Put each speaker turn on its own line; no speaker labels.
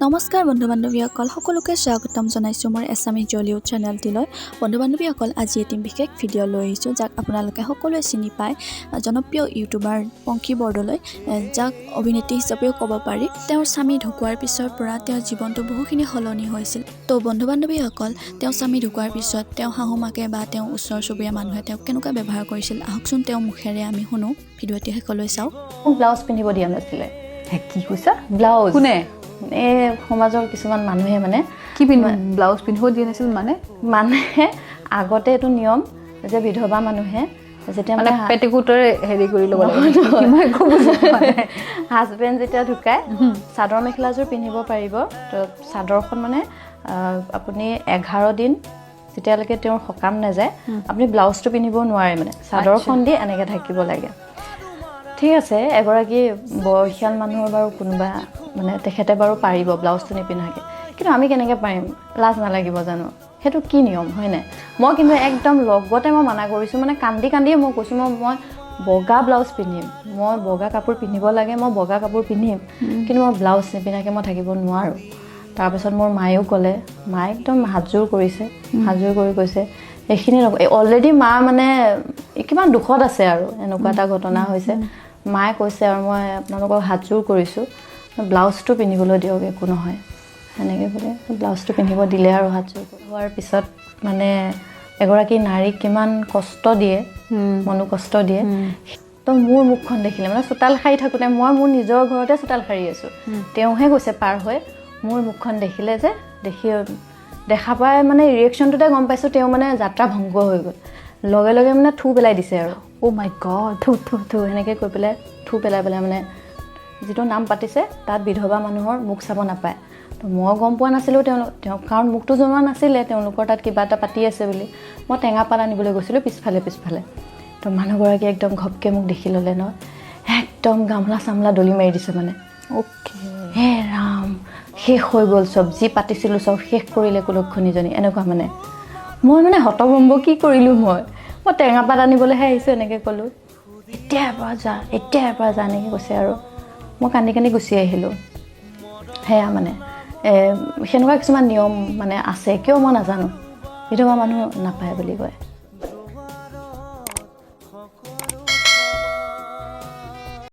নমস্কাৰ বন্ধু বান্ধৱীসকল সকলোকে স্বাগতম জনাইছোঁ মোৰ এছামিজ জলিউড চেনেলটিলৈ। বন্ধু বান্ধৱীসকল আজি এটি বিশেষ ভিডিঅ' লৈ আহিছোঁ যাক আপোনালোকে সকলোৱে চিনি পায়, জনপ্ৰিয় ইউটিউবাৰ পংখী বৰদলৈ, যাক অভিনেত্ৰী হিচাপেও ক'ব পাৰি। তেওঁৰ স্বামী ঢুকোৱাৰ পিছৰ পৰা তেওঁৰ জীৱনটো বহুখিনি সলনি হৈছিল। তো বন্ধু বান্ধৱীসকল, তেওঁ স্বামী ঢুকোৱাৰ পিছত তেওঁ শাহু মাকে বা তেওঁ ওচৰ চুবুৰীয়া মানুহে তেওঁক কেনেকুৱা ব্যৱহাৰ কৰিছিল আহকচোন তেওঁৰ মুখেৰে আমি শুনো। ভিডিঅ'টি শেষলৈ চাওক।
ব্লাউজ পিন্ধিব দিয়া নাছিলে।
কি কৈছা?
ব্লাউজ
কোনে?
সমাজৰ কিছুমান মানুহে মানে
কি ব্লাউজ পিন্ধিব দিয়া নাছিল মানে
আগতে এইটো নিয়ম যে বিধৱা মানুহে যেতিয়া
মানে পেটিকোটৰে হেৰি কৰি ল'ব লাগে।
হাজবেণ্ড যেতিয়া ঢুকায় চাদৰ মেখেলাযোৰ পিন্ধিব পাৰিব। তো চাদৰখন মানে আপুনি 11 দিন যেতিয়ালৈকে তেওঁৰ সকাম নাযায় আপুনি ব্লাউজটো পিন্ধিব নোৱাৰে, মানে চাদৰখন দি এনেকৈ থাকিব লাগে। ঠিক আছে, এগৰাকী বয়সীয়াল মানুহৰ বাৰু কোনোবা মানে তেখেতে বাৰু পাৰিব ব্লাউজটো নিপিন্ধাকৈ, কিন্তু আমি কেনেকৈ পাৰিম? লাজ নালাগিব জানো? সেইটো কি নিয়ম হয় নাই? মই কিন্তু একদম লগতে মই মানা কৰিছোঁ, মানে কান্দিয়ে মই কৈছোঁ মই বগা ব্লাউজ পিন্ধিম, মই বগা কাপোৰ পিন্ধিব লাগে, মই বগা কাপোৰ পিন্ধিম, কিন্তু মই ব্লাউজ নিপিন্ধাকৈ মই থাকিব নোৱাৰোঁ। তাৰপিছত মোৰ মায়েও ক'লে, মায়ে একদম হাতযোৰ কৰিছে, হাতযোৰ কৰি কৈছে এইখিনি অলৰেডি মা মানে কিমান দুখত আছে আৰু এনেকুৱা এটা ঘটনা হৈছে। মায়ে কৈছে আৰু মই আপোনালোকক হাতযোৰ কৰিছোঁ, ব্লাউজটো পিন্ধিবলৈ দিয়ক, একো নহয় সেনেকৈ বোলে ব্লাউজটো পিন্ধিব দিলে। আৰু হাতযোৰ হোৱাৰ পিছত মানে এগৰাকী নাৰীক কিমান কষ্ট দিয়ে, মনো কষ্ট দিয়ে। তো মোৰ মুখখন দেখিলে মানে চোতাল সাৰি থাকোঁতে মই মোৰ নিজৰ ঘৰতে চোতাল সাৰি আছোঁ, তেওঁহে গৈছে পাৰ হৈ, মোৰ মুখখন দেখিলে যে দেখা পাই মানে ৰিয়েকশ্যনটোতে গম পাইছোঁ তেওঁ মানে যাত্ৰা ভংগ হৈ গ'ল। লগে লগে মানে থু পেলাই দিছে আৰু
অ' মাই গড,
থু সেনেকৈ কৈ পেলাই থু পেলাই মানে যিটো নাম পাতিছে তাত বিধৱা মানুহৰ মুখ চাব নাপায়। তো মই গম পোৱা নাছিলোঁ তেওঁ কাৰণ মুখটো জনোৱা নাছিলে তেওঁলোকৰ তাত কিবা এটা পাতি আছে বুলি। মই টেঙা পাত আনিবলৈ গৈছিলোঁ পিছফালে। তো মানুহগৰাকী একদম ঘপকৈ মোক দেখি ল'লে ন, একদম গামলা চামলা দলি মাৰি দিছে মানে।
অ'কে,
হে ৰাম, শেষ হৈ গ'ল চব, যি পাতিছিলোঁ চব শেষ কৰিলে কুলক্ষণীজনী, এনেকুৱা মানে। মই মানে হতভম্ব, কি কৰিলোঁ মই টেঙা পাত আনিবলৈহে আহিছোঁ এনেকৈ ক'লোঁ। এতিয়াৰ পৰা যা এনেকৈ কৈছে আৰু মই কান্দি গুচি আহিলোঁ। সেয়া মানে সেনেকুৱা কিছুমান নিয়ম মানে আছে, কিয় মই নাজানো, বিধৱা মানুহ নাপায় বুলি কয়।